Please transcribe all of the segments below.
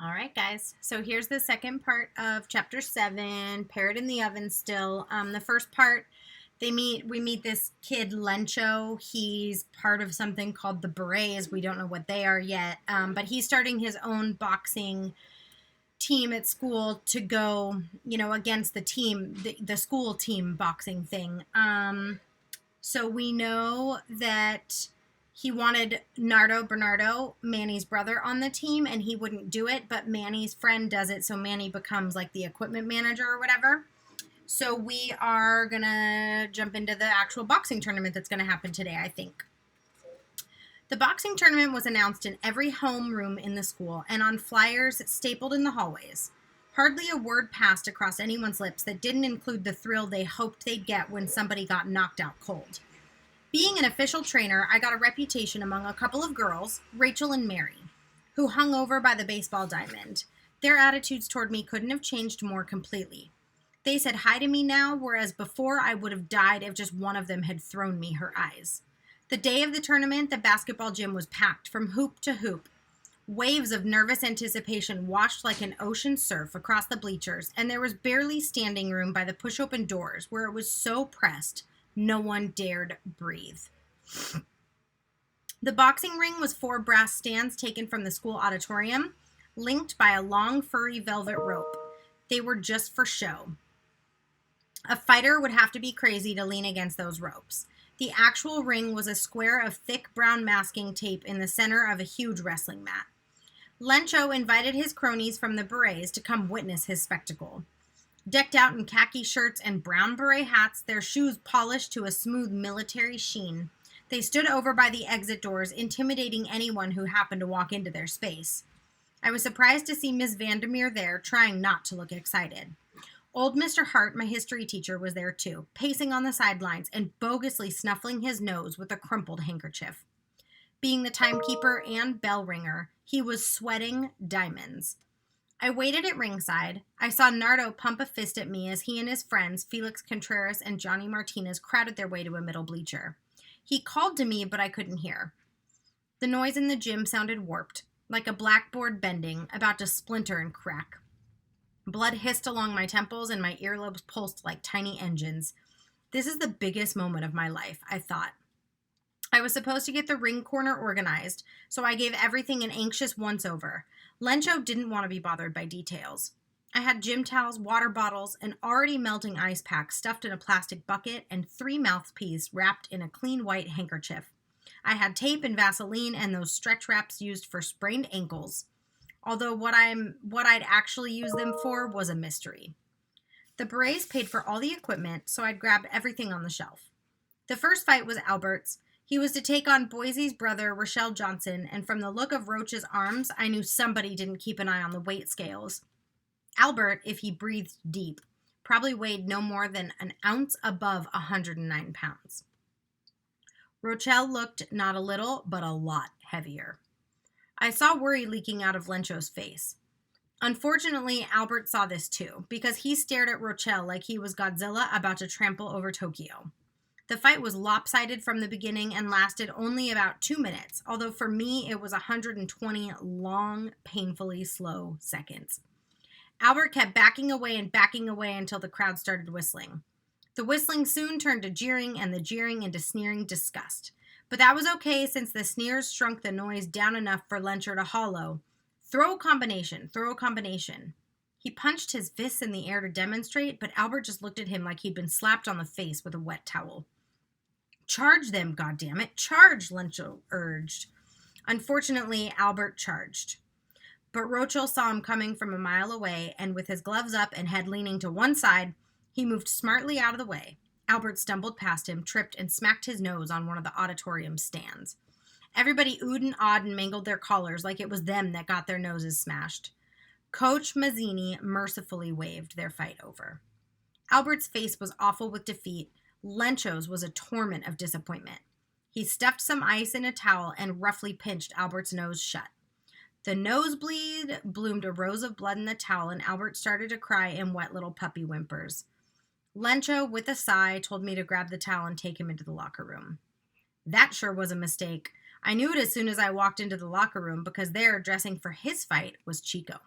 All right, guys. So here's the second part of chapter 7, Parrot in the Oven still. The first part, we meet this kid, Lencho. He's part of something called the Berets. We don't know what they are yet. But he's starting his own boxing team at school to go, against the school team boxing thing. So we know that he wanted Bernardo, Manny's brother, on the team, and he wouldn't do it, but Manny's friend does it, so Manny becomes like the equipment manager or whatever. So we are going to jump into the actual boxing tournament that's going to happen today, I think. The boxing tournament was announced in every homeroom in the school and on flyers stapled in the hallways. Hardly a word passed across anyone's lips that didn't include the thrill they hoped they'd get when somebody got knocked out cold. Being an official trainer, I got a reputation among a couple of girls, Rachel and Mary, who hung over by the baseball diamond. Their attitudes toward me couldn't have changed more completely. They said hi to me now, whereas before I would have died if just one of them had thrown me her eyes. The day of the tournament, the basketball gym was packed from hoop to hoop. Waves of nervous anticipation washed like an ocean surf across the bleachers, and there was barely standing room by the push-open doors where it was so pressed no one dared breathe. The boxing ring was 4 brass stands taken from the school auditorium, linked by a long furry velvet rope. They were just for show. A fighter would have to be crazy to lean against those ropes. The actual ring was a square of thick brown masking tape in the center of a huge wrestling mat. Lencho invited his cronies from the Berets to come witness his spectacle. Decked out in khaki shirts and brown beret hats, their shoes polished to a smooth military sheen, they stood over by the exit doors, intimidating anyone who happened to walk into their space. I was surprised to see Miss Vandermeer there, trying not to look excited. Old Mr. Hart, my history teacher, was there too, pacing on the sidelines and bogusly snuffling his nose with a crumpled handkerchief. Being the timekeeper and bell ringer, he was sweating diamonds. I waited at ringside. I saw Nardo pump a fist at me as he and his friends, Felix Contreras and Johnny Martinez, crowded their way to a middle bleacher. He called to me, but I couldn't hear. The noise in the gym sounded warped, like a blackboard bending, about to splinter and crack. Blood hissed along my temples and my earlobes pulsed like tiny engines. This is the biggest moment of my life, I thought. I was supposed to get the ring corner organized, so I gave everything an anxious once-over. Lencho didn't want to be bothered by details. I had gym towels, water bottles, an already melting ice pack stuffed in a plastic bucket, and 3 mouthpieces wrapped in a clean white handkerchief. I had tape and Vaseline and those stretch wraps used for sprained ankles, although what I'd actually use them for was a mystery. The Berets paid for all the equipment, so I'd grabbed everything on the shelf. The first fight was Albert's. He was to take on Boise's brother, Rochelle Johnson, and from the look of Roach's arms, I knew somebody didn't keep an eye on the weight scales. Albert, if he breathed deep, probably weighed no more than an ounce above 109 pounds. Rochelle looked not a little, but a lot heavier. I saw worry leaking out of Lencho's face. Unfortunately, Albert saw this too, because he stared at Rochelle like he was Godzilla about to trample over Tokyo. The fight was lopsided from the beginning and lasted only about 2 minutes, although for me it was 120 long, painfully slow seconds. Albert kept backing away until the crowd started whistling. The whistling soon turned to jeering and the jeering into sneering disgust. But that was okay since the sneers shrunk the noise down enough for Lencho to hollow, throw a combination. He punched his fists in the air to demonstrate, but Albert just looked at him like he'd been slapped on the face with a wet towel. Charge them, goddammit, charge, Lencho urged. Unfortunately, Albert charged. But Rochelle saw him coming from a mile away, and with his gloves up and head leaning to one side, he moved smartly out of the way. Albert stumbled past him, tripped, and smacked his nose on one of the auditorium's stands. Everybody oohed and awed and mangled their collars like it was them that got their noses smashed. Coach Mazzini mercifully waved their fight over. Albert's face was awful with defeat. Lencho's was a torment of disappointment. He stuffed some ice in a towel and roughly pinched Albert's nose shut. The nosebleed bloomed a rose of blood in the towel, and Albert started to cry in wet little puppy whimpers. Lencho, with a sigh, told me to grab the towel and take him into the locker room. That sure was a mistake. I knew it as soon as I walked into the locker room because there, dressing for his fight, was Chico.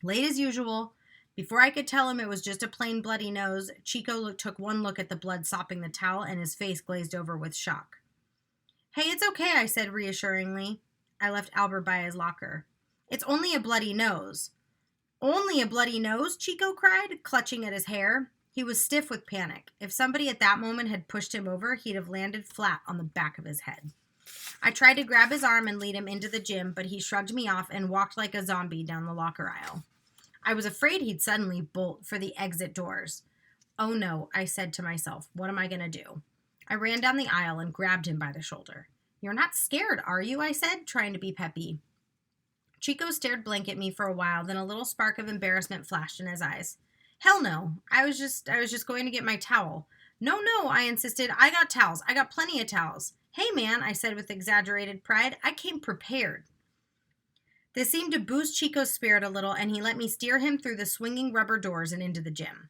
Late as usual, before I could tell him it was just a plain bloody nose, Chico took one look at the blood sopping the towel and his face glazed over with shock. Hey, it's okay, I said reassuringly. I left Albert by his locker. It's only a bloody nose. Only a bloody nose? Chico cried, clutching at his hair. He was stiff with panic. If somebody at that moment had pushed him over, he'd have landed flat on the back of his head. I tried to grab his arm and lead him into the gym, but he shrugged me off and walked like a zombie down the locker aisle. I was afraid he'd suddenly bolt for the exit doors. Oh no, I said to myself, what am I going to do? I ran down the aisle and grabbed him by the shoulder. You're not scared, are you? I said, trying to be peppy. Chico stared blank at me for a while, then a little spark of embarrassment flashed in his eyes. Hell no, I was just going to get my towel. No, I insisted. I got towels. I got plenty of towels. Hey, man, I said with exaggerated pride, I came prepared. This seemed to boost Chico's spirit a little, and he let me steer him through the swinging rubber doors and into the gym.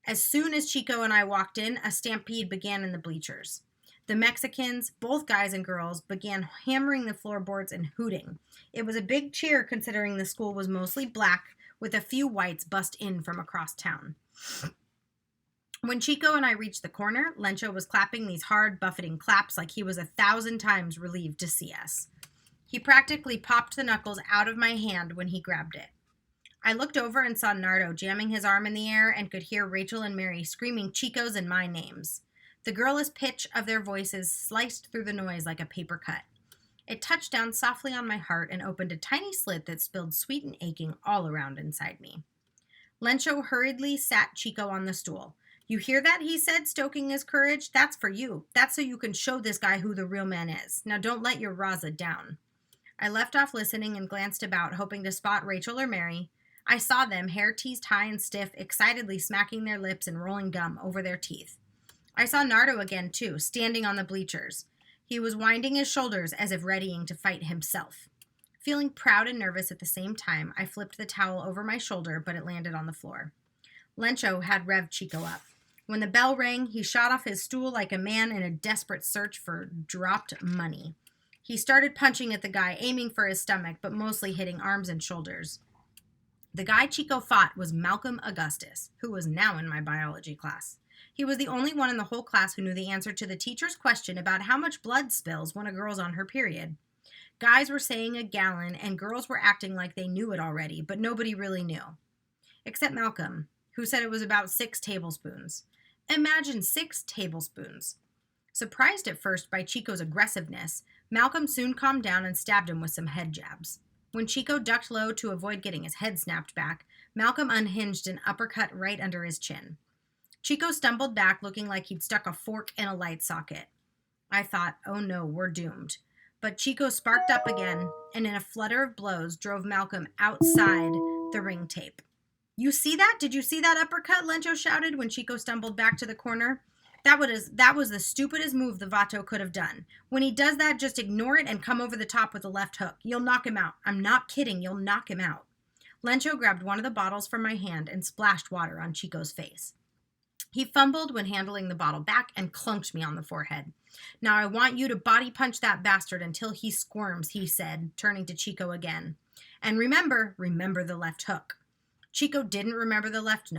As soon as Chico and I walked in, a stampede began in the bleachers. The Mexicans, both guys and girls, began hammering the floorboards and hooting. It was a big cheer considering the school was mostly black, with a few whites bust in from across town. When Chico and I reached the corner, Lencho was clapping these hard, buffeting claps like he was 1,000 times relieved to see us. He practically popped the knuckles out of my hand when he grabbed it. I looked over and saw Nardo jamming his arm in the air and could hear Rachel and Mary screaming Chico's and my names. The girlish pitch of their voices sliced through the noise like a paper cut. It touched down softly on my heart and opened a tiny slit that spilled sweet and aching all around inside me. Lencho hurriedly sat Chico on the stool. You hear that? He said, stoking his courage. That's for you. That's so you can show this guy who the real man is. Now don't let your Raza down. I left off listening and glanced about, hoping to spot Rachel or Mary. I saw them, hair teased high and stiff, excitedly smacking their lips and rolling gum over their teeth. I saw Nardo again, too, standing on the bleachers. He was winding his shoulders as if readying to fight himself. Feeling proud and nervous at the same time, I flipped the towel over my shoulder, but it landed on the floor. Lencho had revved Chico up. When the bell rang, he shot off his stool like a man in a desperate search for dropped money. He started punching at the guy, aiming for his stomach, but mostly hitting arms and shoulders. The guy Chico fought was Malcolm Augustus, who was now in my biology class. He was the only one in the whole class who knew the answer to the teacher's question about how much blood spills when a girl's on her period. Guys were saying a gallon, and girls were acting like they knew it already, but nobody really knew. Except Malcolm, who said it was about 6 tablespoons. Imagine 6 tablespoons. Surprised at first by Chico's aggressiveness, Malcolm soon calmed down and stabbed him with some head jabs. When Chico ducked low to avoid getting his head snapped back, Malcolm unhinged an uppercut right under his chin. Chico stumbled back, looking like he'd stuck a fork in a light socket. I thought, oh no, we're doomed. But Chico sparked up again, and in a flutter of blows, drove Malcolm outside the ring tape. You see that? Did you see that uppercut? Lencho shouted when Chico stumbled back to the corner. That was the stupidest move the Vato could have done. When he does that, just ignore it and come over the top with a left hook. You'll knock him out. I'm not kidding. You'll knock him out. Lencho grabbed one of the bottles from my hand and splashed water on Chico's face. He fumbled when handling the bottle back and clunked me on the forehead. Now I want you to body punch that bastard until he squirms, he said, turning to Chico again. And remember the left hook. Chico didn't remember the left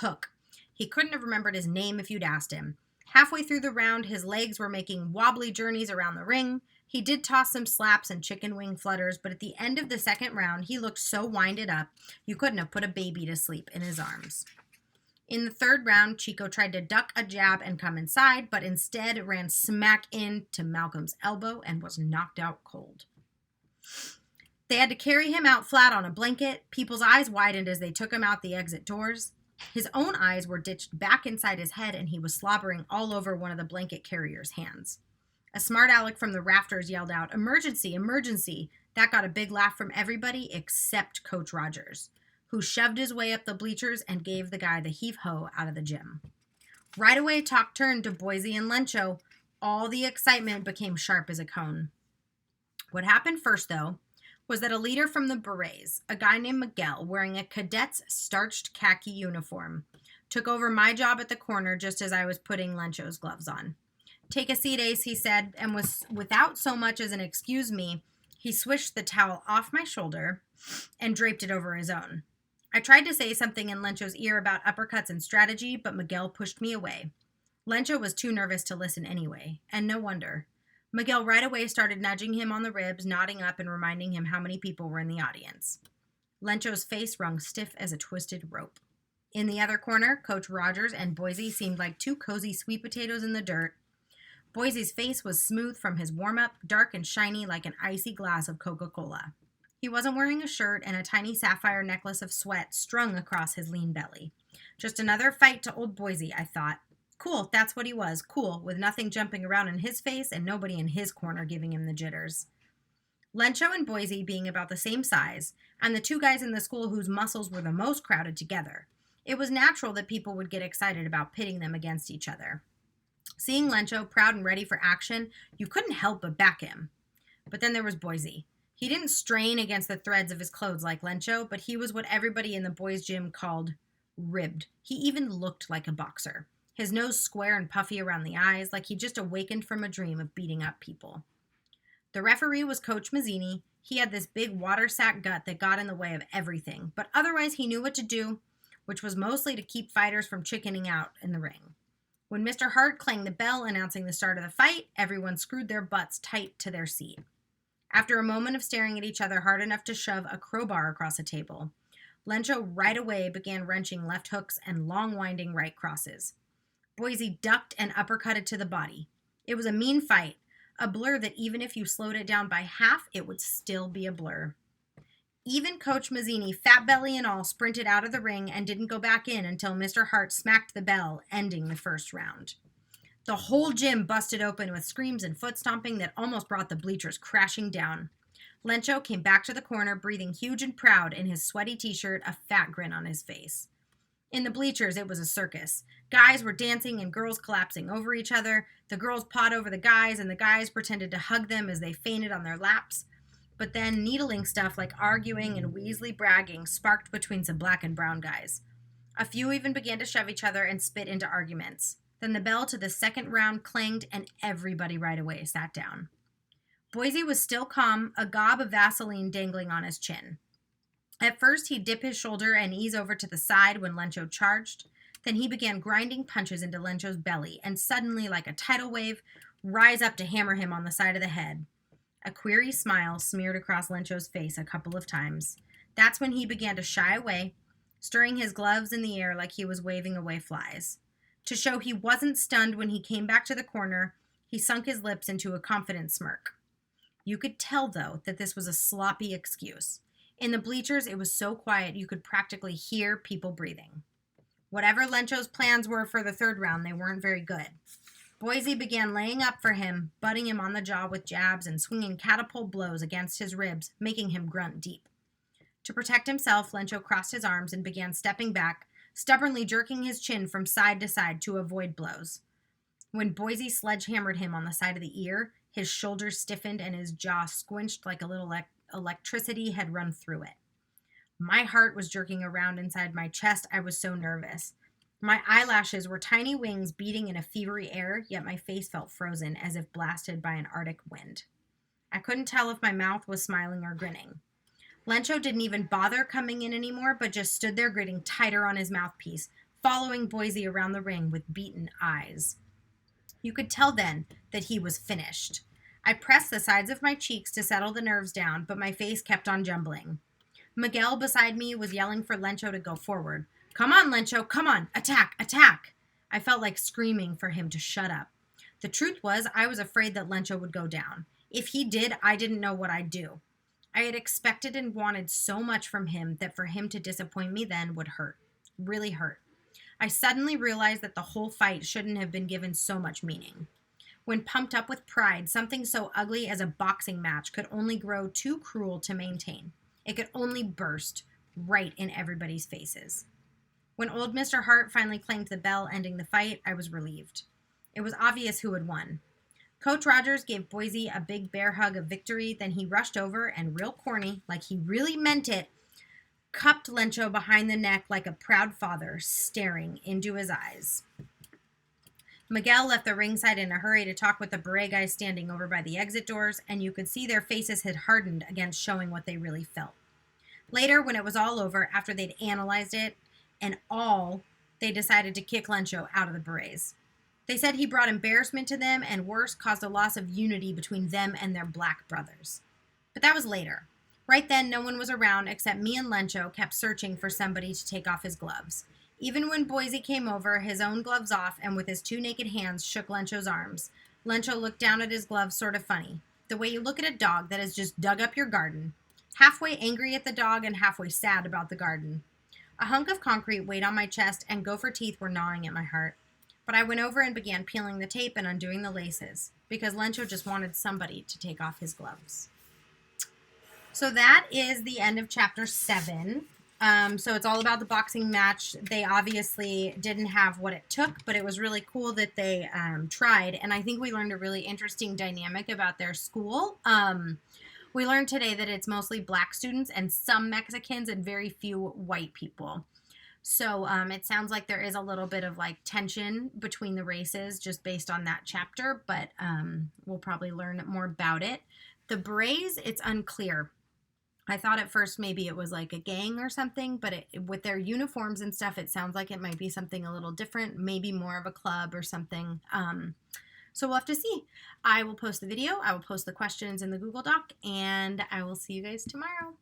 hook. He couldn't have remembered his name if you'd asked him. Halfway through the round, his legs were making wobbly journeys around the ring. He did toss some slaps and chicken wing flutters, but at the end of the second round, he looked so winded up, you couldn't have put a baby to sleep in his arms. In the third round, Chico tried to duck a jab and come inside, but instead ran smack into Malcolm's elbow and was knocked out cold. They had to carry him out flat on a blanket. People's eyes widened as they took him out the exit doors. His own eyes were ditched back inside his head, and he was slobbering all over one of the blanket carrier's hands. A smart aleck from the rafters yelled out, "Emergency, emergency!" That got a big laugh from everybody except Coach Rogers, who shoved his way up the bleachers and gave the guy the heave-ho out of the gym. Right away, talk turned to Boise and Lencho. All the excitement became sharp as a cone. What happened first, though, was that a leader from the Berets, a guy named Miguel, wearing a cadet's starched khaki uniform, took over my job at the corner just as I was putting Lencho's gloves on. "Take a seat, Ace," he said, and without so much as an "excuse me," he swished the towel off my shoulder and draped it over his own. I tried to say something in Lencho's ear about uppercuts and strategy, but Miguel pushed me away. Lencho was too nervous to listen anyway, and no wonder. Miguel right away started nudging him on the ribs, nodding up and reminding him how many people were in the audience. Lencho's face wrung stiff as a twisted rope. In the other corner, Coach Rogers and Boise seemed like two cozy sweet potatoes in the dirt. Boise's face was smooth from his warm-up, dark and shiny like an icy glass of Coca-Cola. He wasn't wearing a shirt, and a tiny sapphire necklace of sweat strung across his lean belly. Just another fight to old Boise, I thought. Cool, that's what he was, cool, with nothing jumping around in his face and nobody in his corner giving him the jitters. Lencho and Boise being about the same size, and the two guys in the school whose muscles were the most crowded together, it was natural that people would get excited about pitting them against each other. Seeing Lencho proud and ready for action, you couldn't help but back him. But then there was Boise. He didn't strain against the threads of his clothes like Lencho, but he was what everybody in the boys' gym called ribbed. He even looked like a boxer. His nose square and puffy around the eyes, like he just awakened from a dream of beating up people. The referee was Coach Mazzini. He had this big water sack gut that got in the way of everything, but otherwise he knew what to do, which was mostly to keep fighters from chickening out in the ring. When Mr. Hart clanged the bell announcing the start of the fight, everyone screwed their butts tight to their seat. After a moment of staring at each other hard enough to shove a crowbar across a table, Lencho right away began wrenching left hooks and long winding right crosses. Boise ducked and uppercutted to the body. It was a mean fight, a blur that even if you slowed it down by half, it would still be a blur. Even Coach Mazzini, fat belly and all, sprinted out of the ring and didn't go back in until Mr. Hart smacked the bell, ending the first round. The whole gym busted open with screams and foot stomping that almost brought the bleachers crashing down. Lencho came back to the corner, breathing huge and proud in his sweaty t-shirt, a fat grin on his face. In the bleachers, it was a circus. Guys were dancing and girls collapsing over each other. The girls pawed over the guys, and the guys pretended to hug them as they fainted on their laps. But then needling stuff like arguing and Weasley bragging sparked between some black and brown guys. A few even began to shove each other and spit into arguments. Then the bell to the second round clanged, and everybody right away sat down. Boise was still calm, a gob of Vaseline dangling on his chin. At first, he'd dip his shoulder and ease over to the side when Lencho charged. Then he began grinding punches into Lencho's belly, and suddenly, like a tidal wave, rise up to hammer him on the side of the head. A query smile smeared across Lencho's face a couple of times. That's when he began to shy away, stirring his gloves in the air like he was waving away flies. To show he wasn't stunned when he came back to the corner, he sunk his lips into a confident smirk. You could tell, though, that this was a sloppy excuse. In the bleachers, it was so quiet you could practically hear people breathing. Whatever Lencho's plans were for the third round, they weren't very good. Boise began laying up for him, butting him on the jaw with jabs and swinging catapult blows against his ribs, making him grunt deep. To protect himself, Lencho crossed his arms and began stepping back, stubbornly jerking his chin from side to side to avoid blows. When Boise sledgehammered him on the side of the ear, his shoulders stiffened and his jaw squinched like a little electricity had run through it. My heart was jerking around inside my chest. I was so nervous. My eyelashes were tiny wings beating in a fevery air, yet my face felt frozen as if blasted by an Arctic wind. I couldn't tell if my mouth was smiling or grinning. Lencho didn't even bother coming in anymore, but just stood there gritting tighter on his mouthpiece, following Boise around the ring with beaten eyes. You could tell then that he was finished. I pressed the sides of my cheeks to settle the nerves down, but my face kept on jumbling. Miguel beside me was yelling for Lencho to go forward. "Come on, Lencho, come on, attack, attack!" I felt like screaming for him to shut up. The truth was, I was afraid that Lencho would go down. If he did, I didn't know what I'd do. I had expected and wanted so much from him that for him to disappoint me then would hurt. Really hurt. I suddenly realized that the whole fight shouldn't have been given so much meaning. When pumped up with pride, something so ugly as a boxing match could only grow too cruel to maintain. It could only burst right in everybody's faces. When old Mr. Hart finally clanged the bell ending the fight, I was relieved. It was obvious who had won. Coach Rogers gave Boise a big bear hug of victory, then he rushed over and, real corny, like he really meant it, cupped Lencho behind the neck like a proud father, staring into his eyes. Miguel left the ringside in a hurry to talk with the beret guys standing over by the exit doors, and you could see their faces had hardened against showing what they really felt. Later, when it was all over, after they'd analyzed it and all, they decided to kick Lencho out of the berets. They said he brought embarrassment to them and, worse, caused a loss of unity between them and their black brothers. But that was later. Right then, no one was around except me and Lencho kept searching for somebody to take off his gloves. Even when Boise came over, his own gloves off, and with his 2 naked hands shook Lencho's arms. Lencho looked down at his gloves sort of funny, the way you look at a dog that has just dug up your garden, halfway angry at the dog and halfway sad about the garden. A hunk of concrete weighed on my chest, and gopher teeth were gnawing at my heart. But I went over and began peeling the tape and undoing the laces, because Lencho just wanted somebody to take off his gloves. So that is the end of chapter 7. So it's all about the boxing match. They obviously didn't have what it took, but it was really cool that they tried. And I think we learned a really interesting dynamic about their school. We learned today that it's mostly black students and some Mexicans and very few white people. So it sounds like there is a little bit of like tension between the races just based on that chapter, but we'll probably learn more about it. The berets, it's unclear. I thought at first maybe it was like a gang or something, but with their uniforms and stuff, it sounds like it might be something a little different, maybe more of a club or something. So we'll have to see. I will post the video. I will post the questions in the Google Doc, and I will see you guys tomorrow.